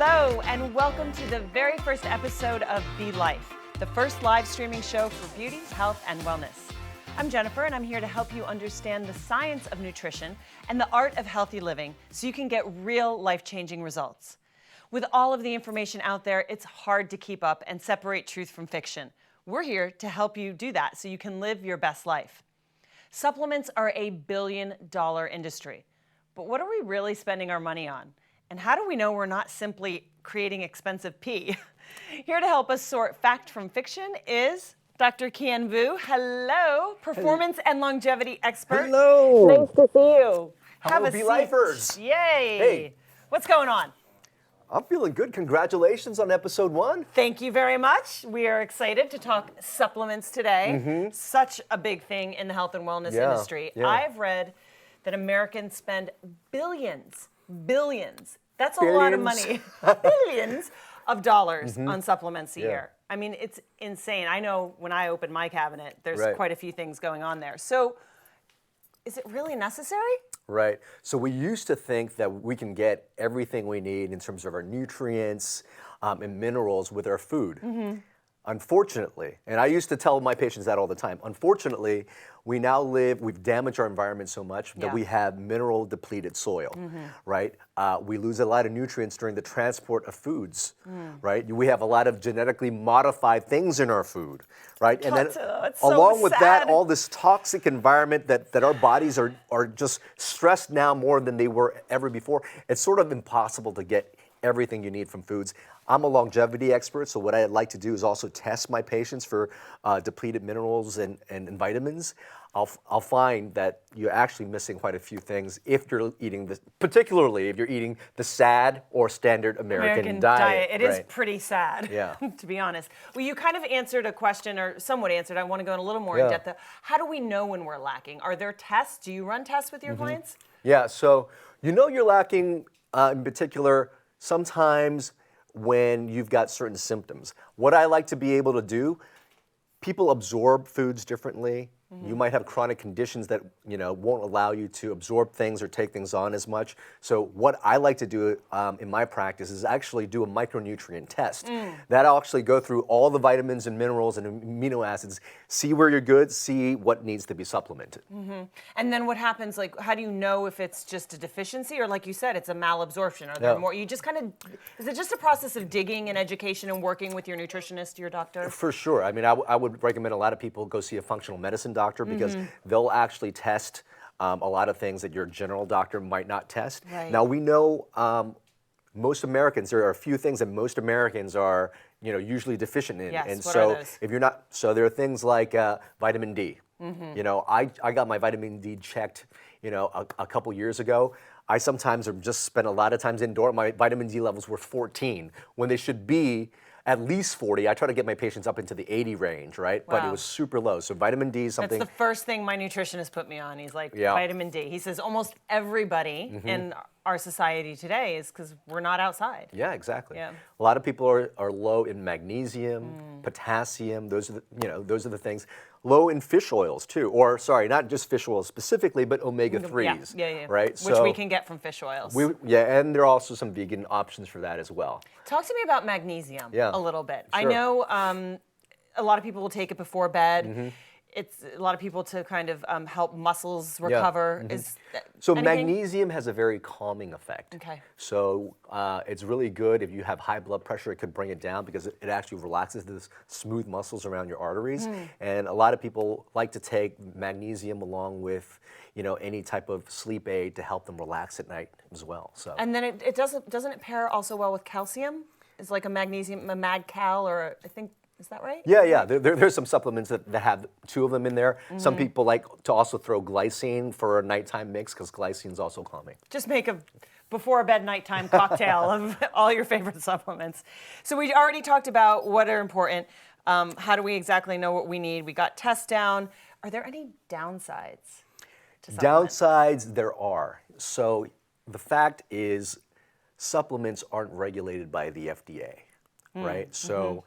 Hello, and welcome to the very first episode of Be Life, the first live streaming show for beauty, health, and wellness. I'm Jennifer, and I'm here to help you understand the science of nutrition and the art of healthy living so you can get real life-changing results. With all of the information out there, it's hard to keep up and separate truth from fiction. We're here to help you do that so you can live your best life. Supplements are a billion-dollar industry, but what are we really spending our money on? And how do we know we're not simply creating expensive pee? Here to help us sort fact from fiction is Dr. Kian Vu. Hello, performance and longevity expert. Hello. Nice to see you. Hello, Be-Lifers. Yay. Hey. What's going on? I'm feeling good. Congratulations on episode 1. Thank you very much. We are excited to talk supplements today. Such a big thing in the health and wellness industry. Yeah. I've read that Americans spend billions, that's a lot of money, billions of dollars on supplements a year. I mean, it's insane. I know when I open my cabinet, there's quite a few things going on there. So is it really necessary? Right. So we used to think that we can get everything we need in terms of our nutrients and minerals with our food. Unfortunately, and I used to tell my patients that all the time, unfortunately, we've damaged our environment so much that we have mineral depleted soil, right? We lose a lot of nutrients during the transport of foods, right? We have a lot of genetically modified things in our food, right? And then along with that, all this toxic environment that our bodies are just stressed now more than they were ever before. It's sort of impossible to get everything you need from foods. I'm a longevity expert, so what I like to do is also test my patients for depleted minerals and vitamins. I'll find that you're actually missing quite a few things if you're eating this, particularly if you're eating the SAD or standard American diet. It is pretty sad, Yeah. to be honest. Well, you kind of answered a question, or somewhat answered. I want to go in a little more in depth. How do we know when we're lacking? Are there tests? Do you run tests with your clients? Yeah, so you know you're lacking in particular sometimes when you've got certain symptoms. What I like to be able to do, people absorb foods differently. You might have chronic conditions that won't allow you to absorb things or take things on as much. So what I like to do in my practice is actually do a micronutrient test. That'll actually go through all the vitamins and minerals and amino acids, see where you're good, see what needs to be supplemented. And then what happens, like, how do you know if it's just a deficiency or, like you said, it's a malabsorption? Are there more? You just kind of, is it just a process of digging and education and working with your nutritionist, your doctor? For sure. I mean, I would recommend a lot of people go see a functional medicine doctor because they'll actually test a lot of things that your general doctor might not test. Now, we know most Americans, there are a few things that most Americans are usually deficient in. Yes, and what so are those? if you're not, so there are things like vitamin D. I got my vitamin D checked a couple years ago. I sometimes just spend a lot of times indoor. My vitamin D levels were 14 when they should be at least 40. I try to get my patients up into the 80 range, right? Wow. But it was super low. So vitamin D is something. That's the first thing my nutritionist put me on. He's like, vitamin D. He says almost everybody in our society today is because we're not outside. Yeah, exactly. Yeah. A lot of people are low in magnesium, potassium. Those are the things. Low in fish oils too, or sorry, not just fish oils specifically, but omega-3s. Yeah. Right. Which we can get from fish oils. And there are also some vegan options for that as well. Talk to me about magnesium a little bit. Sure. I know a lot of people will take it before bed. It's a lot of people to kind of help muscles recover. So magnesium has a very calming effect. Okay. So it's really good if you have high blood pressure. It could bring it down because it actually relaxes the smooth muscles around your arteries. And a lot of people like to take magnesium along with any type of sleep aid to help them relax at night as well. So. And then it doesn't it pair also well with calcium? It's like a magnesium, a MagCal, or I think. Is that right? Yeah. There's some supplements that have 2 of them in there. Some people like to also throw glycine for a nighttime mix because glycine is also calming. Just make a before bed nighttime cocktail of all your favorite supplements. So we already talked about what are important. How do we exactly know what we need? We got tests down. Are there any downsides to supplements? Downsides there are. So the fact is supplements aren't regulated by the FDA, right? So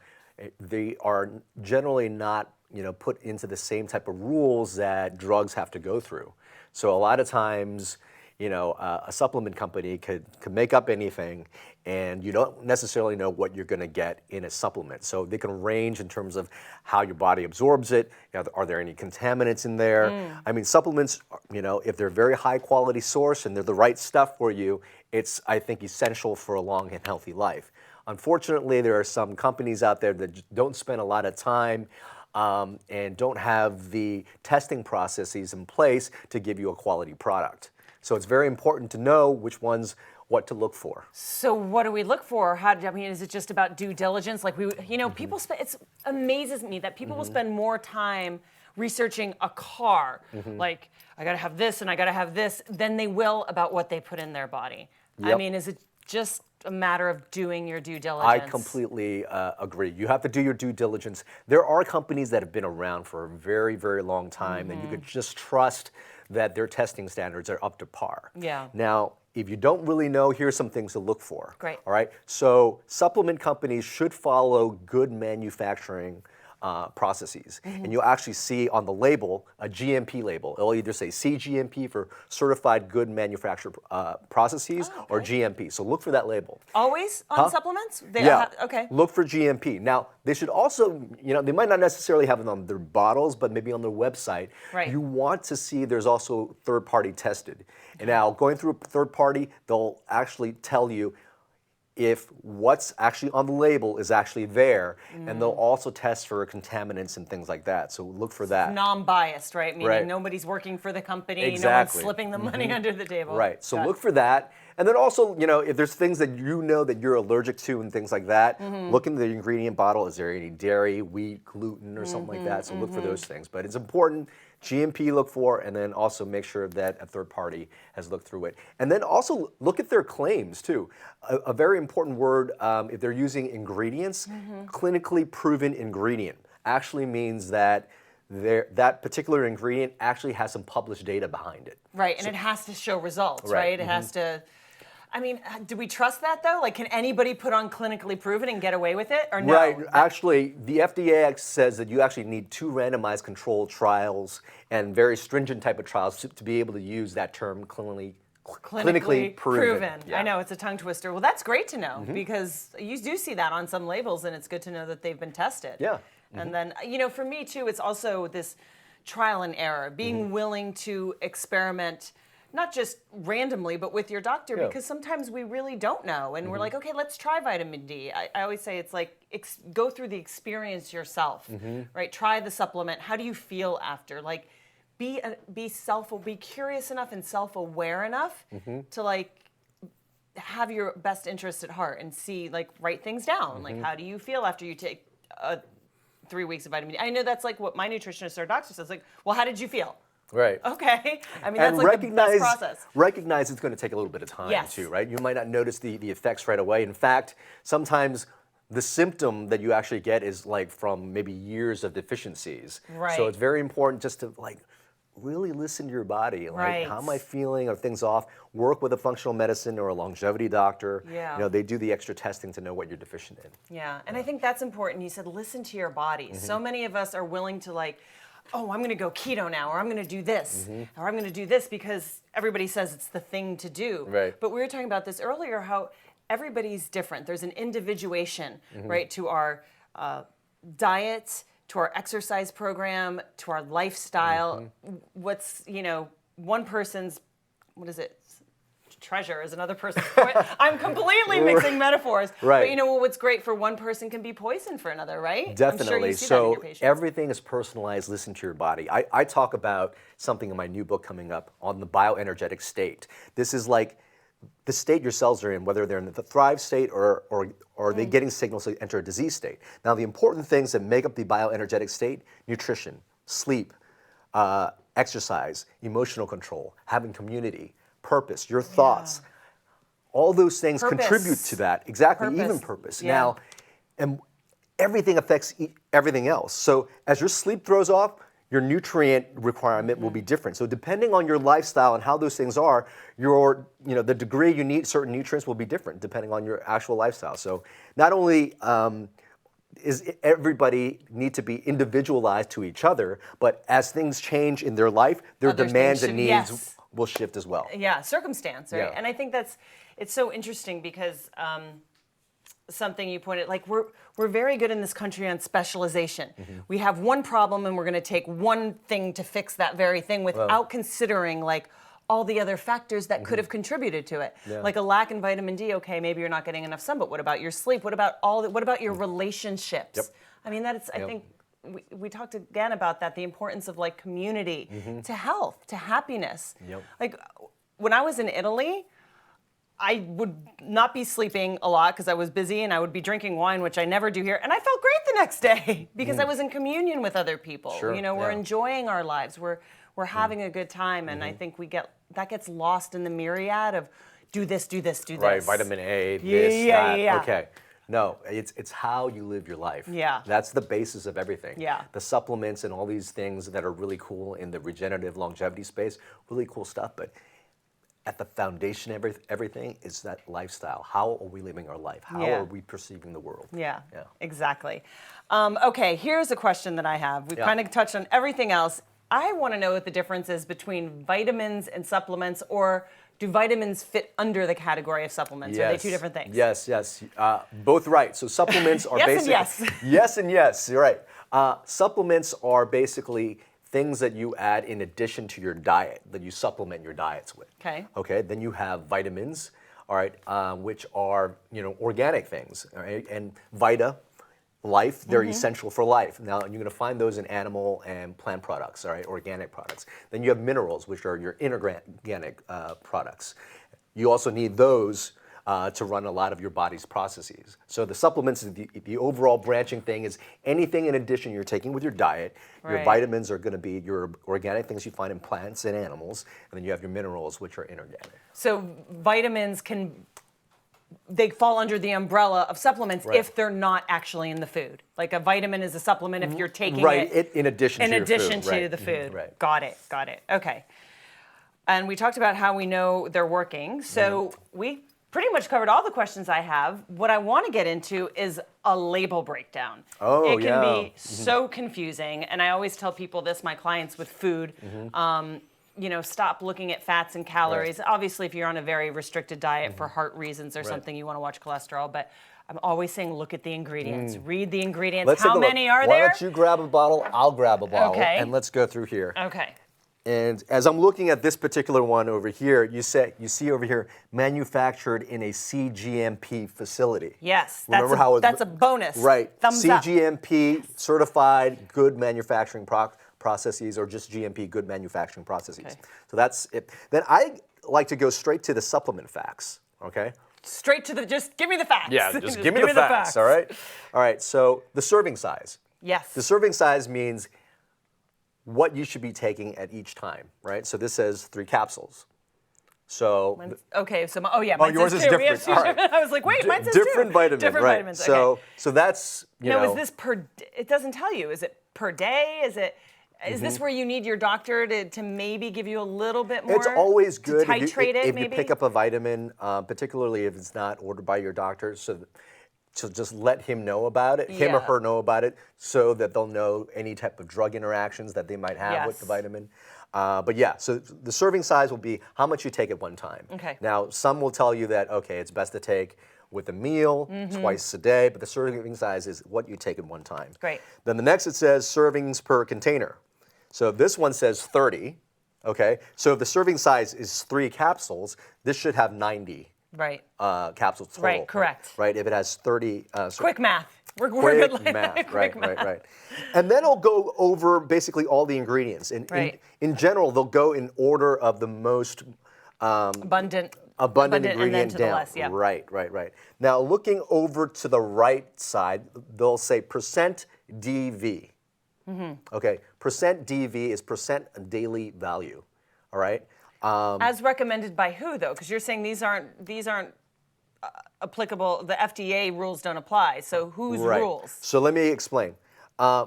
they are generally not put into the same type of rules that drugs have to go through. So a lot of times a supplement company could make up anything, and you don't necessarily know what you're going to get in a supplement. So they can range in terms of how your body absorbs it. Are there any contaminants in there? I mean, supplements, if they're very high quality source and they're the right stuff for you, it's, I think, essential for a long and healthy life. Unfortunately, there are some companies out there that don't spend a lot of time and don't have the testing processes in place to give you a quality product. So it's very important to know which ones, what to look for. So what do we look for? Is it just about due diligence? Like people spend, it amazes me that people will spend more time researching a car, like I gotta have this and I gotta have this, than they will about what they put in their body. Yep. I mean, is it just a matter of doing your due diligence? I completely agree. You have to do your due diligence. There are companies that have been around for a very, very long time, and you could just trust that their testing standards are up to par. Yeah. Now, if you don't really know, here's some things to look for. Great. All right. So supplement companies should follow good manufacturing processes. And you'll actually see on the label a GMP label. It'll either say CGMP for Certified Good Manufacturer Processes or GMP. So look for that label. Always on supplements? Okay. Look for GMP. Now, they should also, they might not necessarily have it on their bottles, but maybe on their website. Right. You want to see there's also third-party tested. And now, going through a third party, they'll actually tell you if what's actually on the label is actually there, and they'll also test for contaminants and things like that. So look for that. Non-biased, right? Meaning nobody's working for the company, no one's slipping the money under the table. Right, so look for that. And then also, if there's things that that you're allergic to and things like that, look in the ingredient bottle. Is there any dairy, wheat, gluten, or something like that? So look for those things. But it's important, GMP look for, and then also make sure that a third party has looked through it. And then also look at their claims too. A very important word, if they're using ingredients, clinically proven ingredient actually means that that particular ingredient actually has some published data behind it. Right, and it has to show results, right? It has to. I mean, do we trust that though? Like, can anybody put on clinically proven and get away with it, or no? Right. Actually, the FDA says that you actually need 2 randomized controlled trials and very stringent type of trials to be able to use that term clinically proven. Yeah. I know, it's a tongue twister. Well, that's great to know because you do see that on some labels, and it's good to know that they've been tested. Yeah. And then, for me too, it's also this trial and error, being willing to experiment, not just randomly, but with your doctor, because sometimes we really don't know. And we're like, okay, let's try vitamin D. I always say it's like, go through the experience yourself, right? Try the supplement. How do you feel after? Like, be curious enough and self-aware enough to like have your best interest at heart and see, like, write things down. Like, how do you feel after you take 3 weeks of vitamin D? I know that's like what my nutritionist or doctor says. Like, well, how did you feel? Right. Okay. I mean, that's like the best process. Recognize it's going to take a little bit of time too, right? You might not notice the effects right away. In fact, sometimes the symptom that you actually get is like from maybe years of deficiencies. Right. So it's very important just to like really listen to your body. Like, how am I feeling? Are things off? Work with a functional medicine or a longevity doctor. Yeah. They do the extra testing to know what you're deficient in. Yeah. And I think that's important. You said listen to your body. So many of us are willing to like, oh, I'm going to go keto now, or I'm going to do this, or I'm going to do this because everybody says it's the thing to do. Right. But we were talking about this earlier, how everybody's different. There's an individuation, right, to our diet, to our exercise program, to our lifestyle. What's, one person's, treasure is another person's point. I'm completely mixing metaphors. Right. But what's great for one person can be poison for another, right? Definitely. I'm sure you see that in So your patients. everything is personalized. Listen to your body. I talk about something in my new book coming up on the bioenergetic state. This is like the state your cells are in, whether they're in the thrive state or are they getting signals to enter a disease state. Now, the important things that make up the bioenergetic state: nutrition, sleep, exercise, emotional control, having community, purpose, your thoughts. All those things contribute to that. Exactly, even purpose. Yeah. Now, and everything affects everything else. So as your sleep throws off, your nutrient requirement will be different. So depending on your lifestyle and how those things are, the degree you need certain nutrients will be different depending on your actual lifestyle. So not only is everybody need to be individualized to each other, but as things change in their life, their demands and needs will shift as well. Yeah, circumstance, right? Yeah. And I think it's so interesting because something you pointed, like we're very good in this country on specialization. We have one problem and we're going to take one thing to fix that very thing without considering like all the other factors that could have contributed to it. Yeah. Like a lack in vitamin D, okay, maybe you're not getting enough sun, but what about your sleep? What about what about your relationships? Yep. I mean, I think we talked again about that, the importance of like community to health, to happiness. Yep. Like when I was in Italy, I would not be sleeping a lot because I was busy and I would be drinking wine, which I never do here. And I felt great the next day because I was in communion with other people. Sure, You know, we're yeah. enjoying our lives. We're having a good time. And I think that gets lost in the myriad of do this, do this, do this. Right, vitamin A, this, that. Yeah. Okay. No, it's how you live your life. Yeah. That's the basis of everything. Yeah. The supplements and all these things that are really cool in the regenerative longevity space, really cool stuff. But at the foundation of everything is that lifestyle. How are we living our life? How Yeah. are we perceiving the world? Yeah, Yeah. exactly. Okay, here's a question that I have. We've kind of touched on everything else. I want to know what the difference is between vitamins and supplements, or do vitamins fit under the category of supplements? Are they two different things? Yes. Both right. So supplements are Yes and basically yes. yes and yes. You're right. Supplements are basically things that you add in addition to your diet, that you supplement your diets with. Okay. Okay. Then you have vitamins, all right, which are organic things, all right, and life, they're essential for life. Now, you're going to find those in animal and plant products, all right, organic products. Then you have minerals, which are your inorganic products. You also need those to run a lot of your body's processes. So the supplements, the overall branching thing is anything in addition you're taking with your diet. Your Right. vitamins are going to be your organic things you find in plants and animals, and then you have your minerals, which are inorganic. So vitamins they fall under the umbrella of supplements Right. if they're not actually in the food. Like a vitamin is a supplement if you're taking Right, it in addition to your food. to Right. the food. Right. Got it. Okay. And we talked about how we know they're working. So we pretty much covered all the questions I have. What I want to get into is a label breakdown. Oh, it can yeah. be so confusing. And I always tell people this, my clients with food, stop looking at fats and calories. Right. Obviously, if you're on a very restricted diet for heart reasons or something, you want to watch cholesterol. But I'm always saying, look at the ingredients. Read the ingredients. Let's How take a look. many are Why there? don't you grab a bottle, I'll grab a bottle, Okay. and let's go through here. Okay. And as I'm looking at this particular one over here, you see over here, manufactured in a CGMP facility. Yes, Remember how that's a bonus. Right. Thumbs up. CGMP, certified good manufacturing processes, or just GMP, good manufacturing processes. Okay. So that's it. Then I like to go straight to the supplement facts, okay? Straight to just give me the facts. Yeah, just give me the facts, all right? All right, so the serving size. Yes. The serving size means what you should be taking at each time, right? So this says 3 capsules. So Okay, so mine yours says is 2. We have different. 2 All right. different. I was like, wait, mine says 2. different vitamin, Different right? vitamins. Okay. So that's Now, is this it doesn't tell you. Is it per day? Is this where you need your doctor to maybe give you a little bit more? It's always good to titrate if maybe? you pick up a vitamin, particularly if it's not ordered by your doctor. So just let him know about it, him or Yeah. her know about it, so that they'll know any type of drug interactions that they might have with the Yes. vitamin. But yeah, so the serving size will be how much you take at one time. Okay. Now, some will tell you that, okay, it's best to take with a meal twice a day, but the serving size is what you take at one time. Great. Then the next it says servings per container. So this one says 30, okay? So if the serving size is 3 capsules, this should have 90 Right. capsules total. Right, correct. Right, if it has 30. Quick math. We're Quick good like math, that. right, Quick math. right. And then it'll go over basically all the ingredients. Right. In general, they'll go in order of the most Abundant abundant and then ingredient to the down. less, yeah. Right. Now, looking over to the right side, they'll say percent DV. Okay, percent DV is percent daily value. All right. As recommended by who, though? Because you're saying these aren't applicable. The FDA rules don't apply. So whose Right. rules? So let me explain.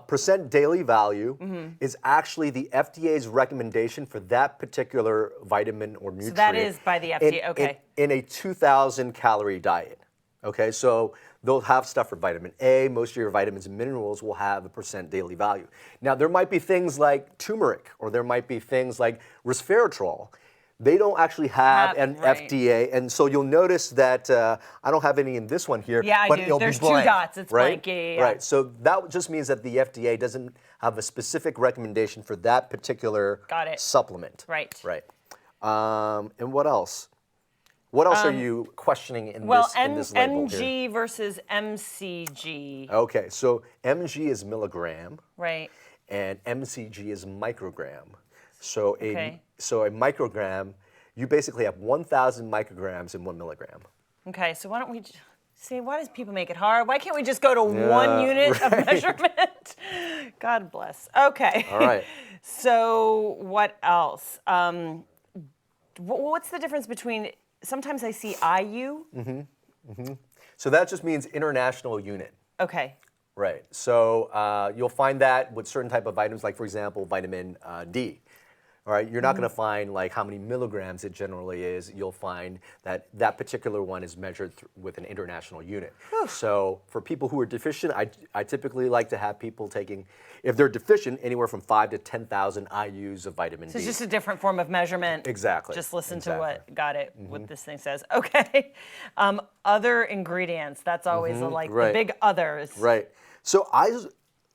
Percent daily value is actually the FDA's recommendation for that particular vitamin or nutrient. that is by the FDA, okay. In a 2,000 calorie diet. Okay, so they'll have stuff for vitamin A. Most of your vitamins and minerals will have a percent daily value. Now, there might be things like turmeric, or there might be things like resveratrol. They don't actually have an right. FDA, and so you'll notice that I don't have any in this one here. Yeah, I but do. It'll There's be blank, two dots. It's right? blank. Yeah. Right. So that just means that the FDA doesn't have a specific recommendation for that particular Got it. supplement. Right. Right. And what else? What else are you questioning in this label here? MG versus MCG. Okay, so MG is milligram, Right. and MCG is microgram. So Okay. a microgram, you basically have 1,000 micrograms in 1 milligram. Okay, so why don't we see, why does people make it hard? Why can't we just go to one unit of measurement? God bless. Okay. All right. So what else? What's the difference between, sometimes I see IU. So that just means international unit. Okay. Right. So you'll find that with certain type of vitamins, like for example, vitamin D. All right. You're not going to find like how many milligrams it generally is. You'll find that that particular one is measured with an international unit. So for people who are deficient, I typically like to have people taking, if they're deficient, anywhere from 5 to 10,000 IUs of vitamin D. So it's just a different form of measurement. Exactly. Just listen to what this thing says. Okay. Other ingredients. That's always the big others. Right. So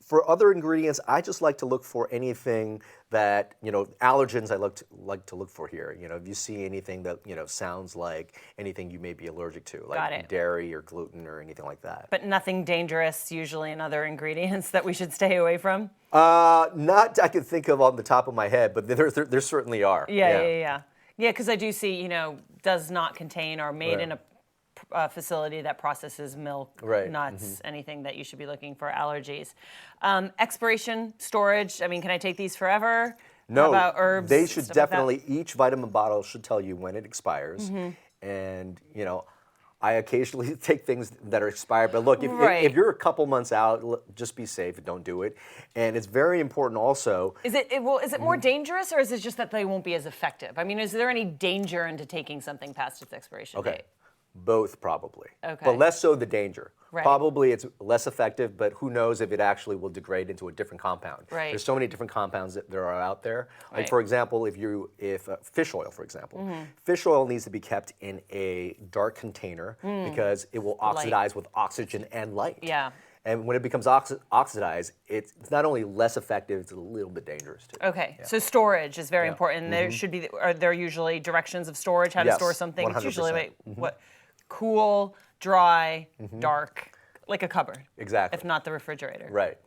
for other ingredients, I just like to look for anything that, allergens I like to look for here. If you see anything that, sounds like anything you may be allergic to, like dairy or gluten or anything like that. But nothing dangerous usually in other ingredients that we should stay away from? Not I can think of on the top of my head, but there certainly are. Yeah, because I do see, does not contain or made in a facility that processes milk, nuts, anything that you should be looking for allergies. Expiration, storage, I mean, can I take these forever? No, how about herbs? They should definitely, each vitamin bottle should tell you when it expires. And, I occasionally take things that are expired, but look, if you're a couple months out, just be safe and don't do it. And it's very important also. Is it more dangerous, or is it just that they won't be as effective? I mean, is there any danger into taking something past its expiration date? Both probably, Okay. but less so the danger. Right. Probably it's less effective, but who knows if it actually will degrade into a different compound. Right. There's so many different compounds that there are out there. Like for example, if fish oil, for example, fish oil needs to be kept in a dark container because it will oxidize with oxygen and light. Yeah. And when it becomes oxidized, it's not only less effective, it's a little bit dangerous too. Okay, so storage is very important. There should be, are there usually directions of storage, how to store something? 100%. It's usually, what, cool, dry, dark, like a cupboard. Exactly. If not the refrigerator. Right.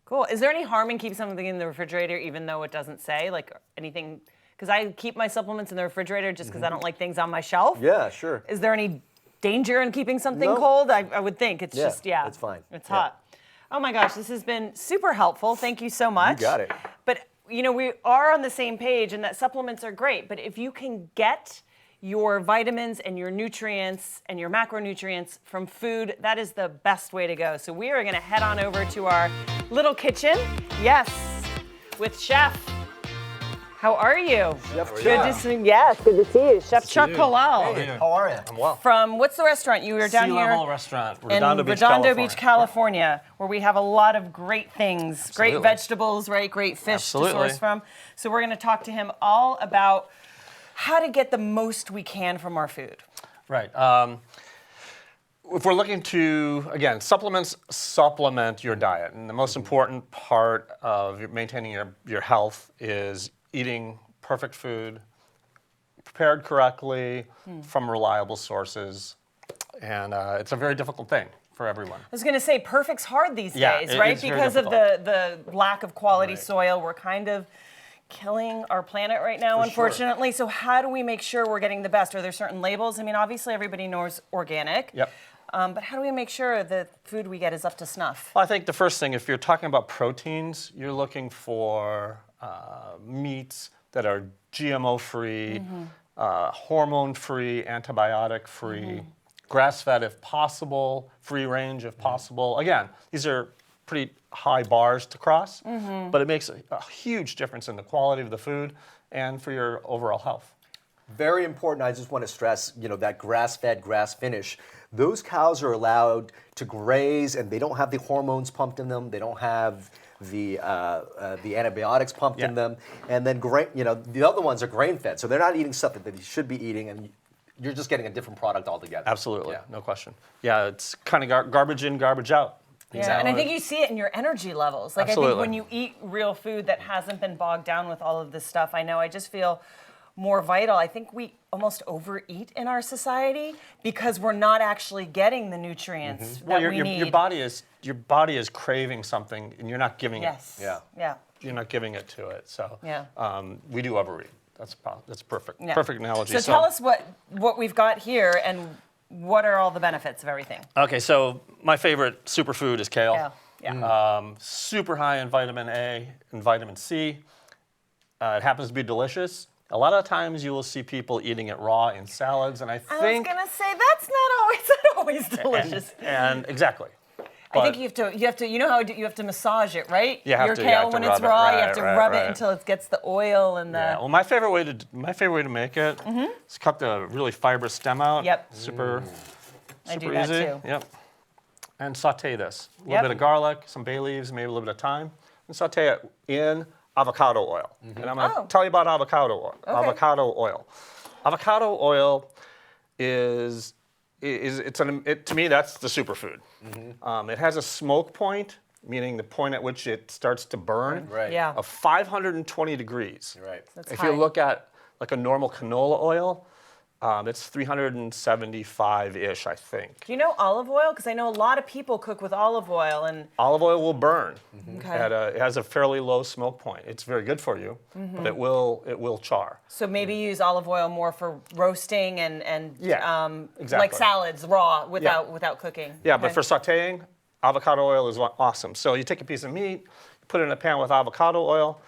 Cool. Is there any harm in keeping something in the refrigerator even though it doesn't say, like anything? Because I keep my supplements in the refrigerator just because I don't like things on my shelf. Yeah, sure. Is there any danger in keeping something cold? I would think it's just, it's fine. It's hot. Oh my gosh, this has been super helpful. Thank you so much. You got it. But we are on the same page, and that supplements are great. But if you can get your vitamins and your nutrients and your macronutrients from food, that is the best way to go. So we are going to head on over to our little kitchen. Yes, with Chef. How are you? Chef Good to see you. Yes, good to see you. Chef Chuck Colo. Hey, how are you? I'm well. From, what's the restaurant? You were down Sea here Level Restaurant, in Redondo Beach, California, where we have a lot of great things, great vegetables, right? Great fish to source from. So we're going to talk to him all about how to get the most we can from our food. Right. If we're looking to, again, supplement your diet. And the most important part of maintaining your health is eating perfect food, prepared correctly from reliable sources. And it's a very difficult thing for everyone. I was going to say, perfect's hard these days, it right? is very Because of difficult. the lack of quality soil, we're kind of killing our planet right now, unfortunately. So how do we make sure we're getting the best? Are there certain labels? I mean, obviously everybody knows organic. Yep. But how do we make sure the food we get is up to snuff? Well, I think the first thing, if you're talking about proteins, you're looking for meats that are GMO-free, hormone-free, antibiotic-free, grass-fed if possible, free range if possible. Again, these are pretty high bars to cross, but it makes a huge difference in the quality of the food and for your overall health. Very important. I just want to stress, that grass-fed, grass-finish. Those cows are allowed to graze, and they don't have the hormones pumped in them. They don't have the antibiotics pumped in Yeah. them, and then the other ones are grain fed, so they're not eating stuff that you should be eating, and you're just getting a different product altogether. Absolutely, Yeah. no question. Yeah, it's kind of garbage in, garbage out. Yeah, and I think you see it in your energy levels. Like I think Absolutely. when you eat real food that hasn't been bogged down with all of this stuff, I know I just feel more vital. I think we almost overeat in our society because we're not actually getting the nutrients that Well, we need. your body is craving something, and you're not giving Yes. Yeah. Yeah. you're not giving it to it. So Yeah. we do overeat. That's perfect. Yeah. Perfect analogy. So tell us what we've got here and what are all the benefits of everything? Okay, so my favorite superfood is kale. Kale. Yeah. Super high in vitamin A and vitamin C. It happens to be delicious. A lot of times you will see people eating it raw in salads, and I I think was gonna say that's not always delicious. and exactly. I think But- you have to you know how you have to massage it, right? You have Your to- you kale have to when rub it's it, raw, you right, have to right, rub right. it until it gets the oil and the. Yeah, well, my favorite way to make it is cut the really fibrous stem out. Yep. Super I do super that easy. too. Yep. And saute this. A little Yep. bit of garlic, some bay leaves, maybe a little bit of thyme, and saute it in avocado oil. And I'm going to Oh. tell you about avocado oil. Okay. Avocado oil. Avocado oil is to me that's the superfood. It has a smoke point, meaning the point at which it starts to burn, Right. Yeah. of 520 degrees. Right. That's If high. you look at like a normal canola oil, it's 375-ish, I think. Do you know olive oil? Because I know a lot of people cook with olive oil and. Olive oil will burn. Okay. It has a fairly low smoke point. It's very good for you, but it will char. So maybe use olive oil more for roasting and Yeah, like exactly. salads raw without cooking. Yeah, Okay. but for sautéing, avocado oil is awesome. So you take a piece of meat, put it in a pan with avocado oil.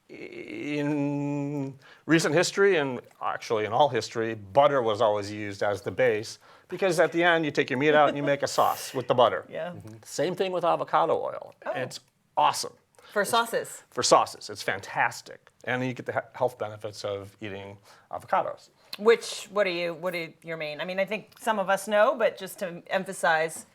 In recent history, and actually in all history, butter was always used as the base because at the end you take your meat out and you make a sauce with the butter. Yeah. Same thing with avocado oil. It's awesome. For sauces. For sauces, it's fantastic. And you get the health benefits of eating avocados. What are your main? I mean, I think some of us know, but just to emphasize,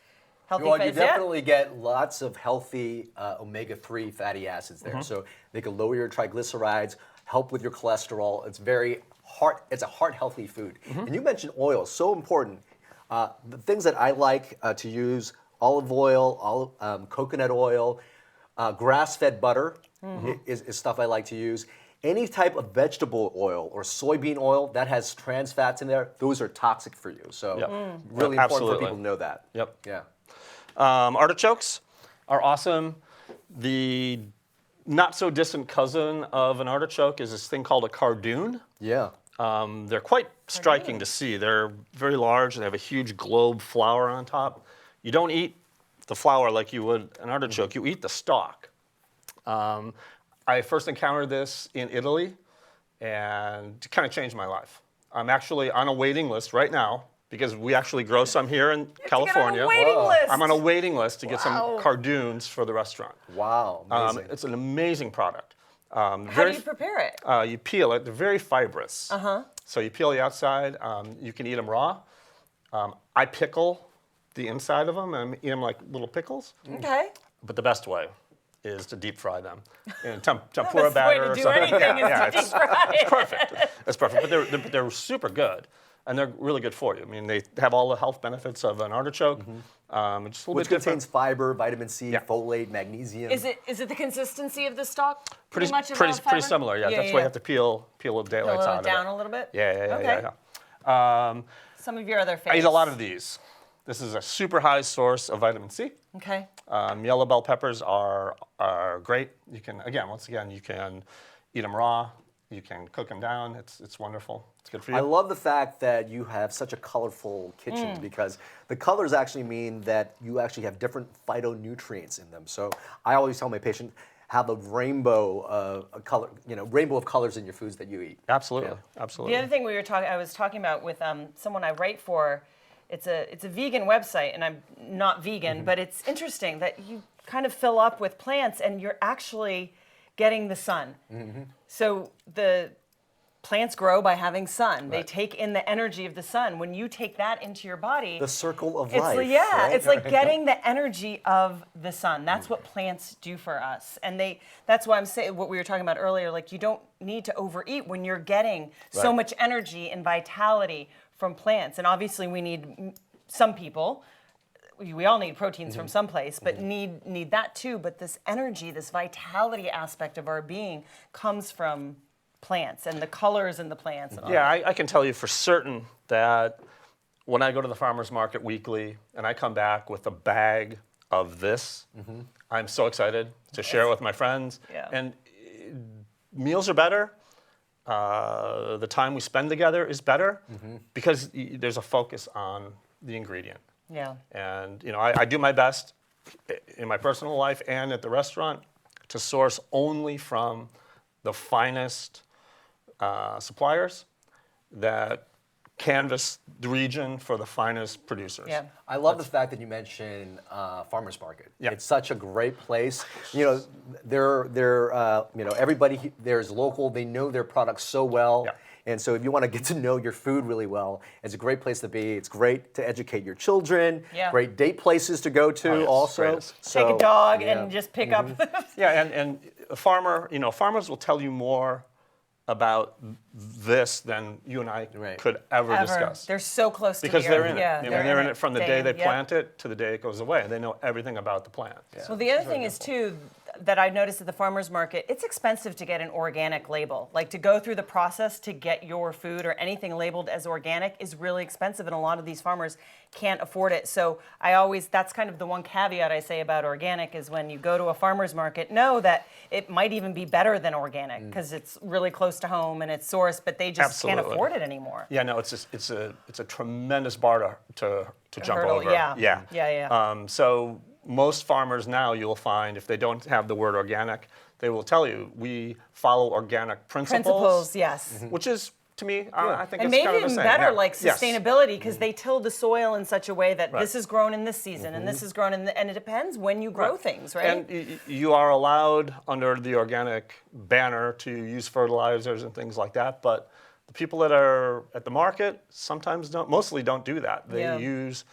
healthy Well, you fats. Yeah. definitely get lots of healthy omega-3 fatty acids there. So they can lower your triglycerides, help with your cholesterol. It's it's a heart healthy food. And you mentioned oil, so important. The things that I like to use: olive oil, coconut oil, grass-fed butter is stuff I like to use. Any type of vegetable oil or soybean oil that has trans fats in there, those are toxic for you. So Yep. really important Absolutely. for people to know that. Yep. Yeah. Artichokes are awesome. The not so distant cousin of an artichoke is this thing called a cardoon. Yeah. They're quite striking to see. They're very large. They have a huge globe flower on top. You don't eat the flower like you would an artichoke. You eat the stalk. I first encountered this in Italy, and it kind of changed my life. I'm actually on a waiting list right now because we actually grow some here in California. Get on a waiting Whoa. list. I'm on a waiting list to get some Wow. cardoons for the restaurant. Wow. Amazing. It's an amazing product. How do you prepare it? You peel it. They're very fibrous. So you peel the outside. You can eat them raw. I pickle the inside of them and eat them like little pickles. Okay. But the best way is to deep fry them in tempura Best way batter to or do something. anything is to deep fry it. It's perfect. It's perfect. But they're super good, and they're really good for you. I mean, they have all the health benefits of an artichoke. Just a little Which bit different. contains fiber, vitamin C, Yeah. folate, magnesium. Is it the consistency of the stalk? Pretty much of pretty a fiber? similar. Yeah, that's why you have to peel the daylights out of it. down a little bit. Yeah. Okay. Some of your other favorites. I eat a lot of these. This is a super high source of vitamin C. Okay. Yellow bell peppers are great. You can you can eat them raw. You can cook them down. It's wonderful. It's good for you. I love the fact that you have such a colorful kitchen because the colors actually mean that you actually have different phytonutrients in them. So I always tell my patient, have a rainbow rainbow of colors in your foods that you eat. Absolutely, Yeah. absolutely. The other thing I was talking about with someone I write for, it's a vegan website, and I'm not vegan, but it's interesting that you kind of fill up with plants, and you're actually getting the sun. So plants grow by having sun. They Right. take in the energy of the sun. When you take that into your body, The circle of it's life. like, yeah, right? it's like getting the energy of the sun. That's what plants do for us. And that's why I'm saying what we were talking about earlier, like you don't need to overeat when you're getting so Right. much energy and vitality from plants. And obviously we need, some people, we all need proteins from someplace, but need that too. But this energy, this vitality aspect of our being comes from plants and the colors in the plants. And all Yeah, I can tell you for certain that when I go to the farmer's market weekly and I come back with a bag of this, I'm so excited to share it with my friends. Yeah. And meals are better. The time we spend together is better because there's a focus on the ingredient. Yeah. And I do my best in my personal life and at the restaurant to source only from the finest suppliers that canvass the region for the finest producers. Yeah. I love the fact that you mentioned farmers market. Yeah. It's such a great place. Everybody there is local. They know their products so well. Yeah. And so if you want to get to know your food really well, it's a great place to be. It's great to educate your children. Yeah. Great date places to go to yes, also. greatest. Take a dog yeah. and just pick up. Yeah, and a farmer, farmers will tell you more about this than you and I Right. could ever discuss. They're so close Because to the they're earth. in it. Yeah, They're in it from the day they yep. plant it to the day it goes away. They know everything about the plant. Well, the other thing is too that I noticed at the farmers market, it's expensive to get an organic label. Like to go through the process to get your food or anything labeled as organic is really expensive, and a lot of these farmers can't afford it. So that's kind of the one caveat I say about organic is when you go to a farmers market, know that it might even be better than organic because it's really close to home and it's sourced, but they just can't Absolutely. afford it anymore. Yeah, no, it's a tremendous bar to jump hurdle, over. yeah. So most farmers now you'll find if they don't have the word organic, they will tell you we follow organic Principles, yes. which is to me, I think And it's maybe kind of the even same. better, Yeah. like Yes. sustainability, because they till the soil in such a way that Right. this is grown in this season and this is grown in, and it depends when you grow things, right? And you are allowed under the organic banner to use fertilizers and things like that, but the people that are at the market mostly don't do that. They Yeah. use,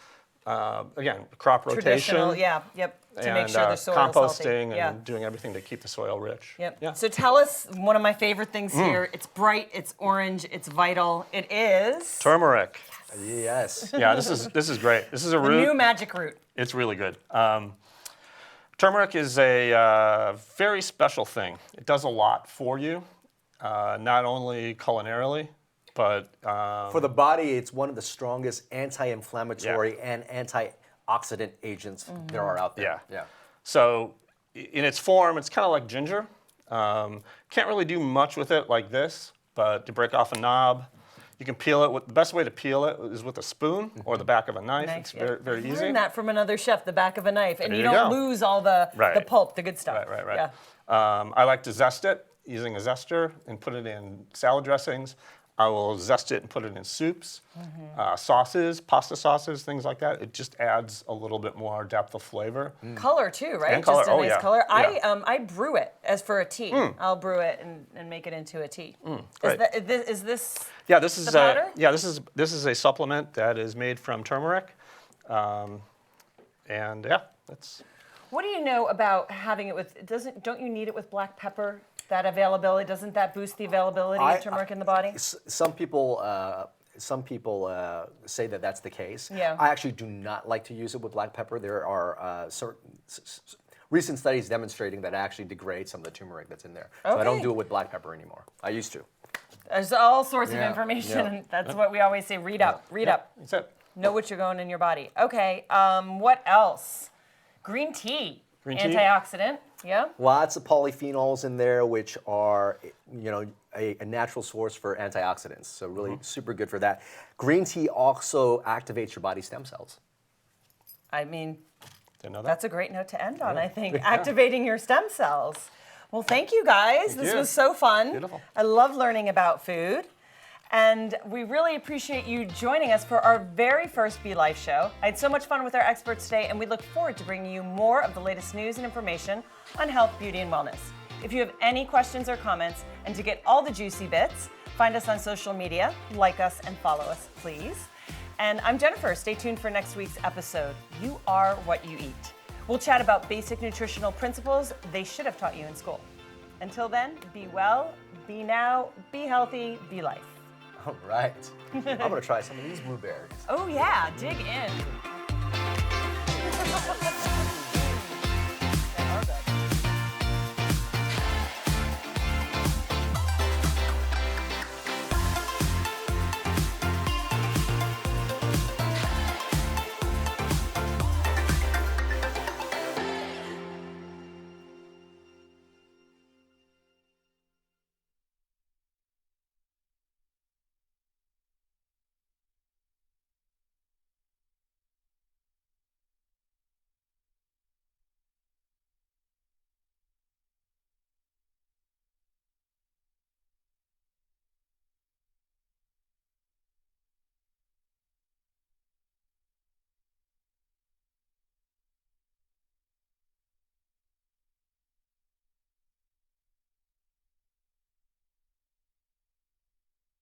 again, crop Traditional, rotation. to make sure the soil is composting healthy. and doing everything to keep the soil rich. Yep. Yeah. So tell us one of my favorite things here. It's bright, it's orange, it's vital. It is Turmeric. Yes. Yeah, this is great. This is a the root. new magic root. It's really good. Turmeric is a very special thing. It does a lot for you, not only culinarily, but For the body, it's one of the strongest anti-inflammatory and antioxidant agents there are out there. Yeah. So in its form, it's kind of like ginger. Can't really do much with it like this, but to break off a knob, you can peel it. The best way to peel it is with a spoon or the back of a knife. It's very, very I easy. learned that from another chef, the back of a knife, and There you you don't go. lose all the Right. pulp, the good stuff. Right. Yeah. I like to zest it using a zester and put it in salad dressings. I will zest it and put it in soups, sauces, pasta sauces, things like that. It just adds a little bit more depth of flavor. Color too, right? And color, Just a nice yeah. color. Yeah. I brew it as for a tea. I'll brew it and make it into a tea. great. Is this? Yeah, this is The powder? this is a supplement that is made from turmeric, and yeah, that's. What do you know about having it with? Don't you need it with black pepper? That availability, doesn't that boost the availability of turmeric in the body? Some people say that that's the case. Yeah. I actually do not like to use it with black pepper. There are recent studies demonstrating that it actually degrades some of the turmeric that's in there. So I don't Okay. do it with black pepper anymore. I used to. There's all sorts of Yeah, information, yeah. and that's what we always say. Read up, read up. That's it. Know what you're going in your body. Okay, what else? Green tea. Green tea? Antioxidant, yeah? Lots of polyphenols in there, which are a natural source for antioxidants. So really super good for that. Green tea also activates your body's stem cells. I mean, Didn't know that. that's a great note to end on, I think. Activating your stem cells. Well, thank you guys. This you. was so fun. Beautiful. I love learning about food. And we really appreciate you joining us for our very first Be Life show. I had so much fun with our experts today, and we look forward to bringing you more of the latest news and information on health, beauty, and wellness. If you have any questions or comments, and to get all the juicy bits, Find us on social media, like us and follow us, please. And I'm Jennifer. Stay tuned for next week's episode. You are what you eat. We'll chat about basic nutritional principles they should have taught you in school. Until then, be well, be now, be healthy, be life. All right. I'm going to try some of these blueberries. Oh yeah, dig in.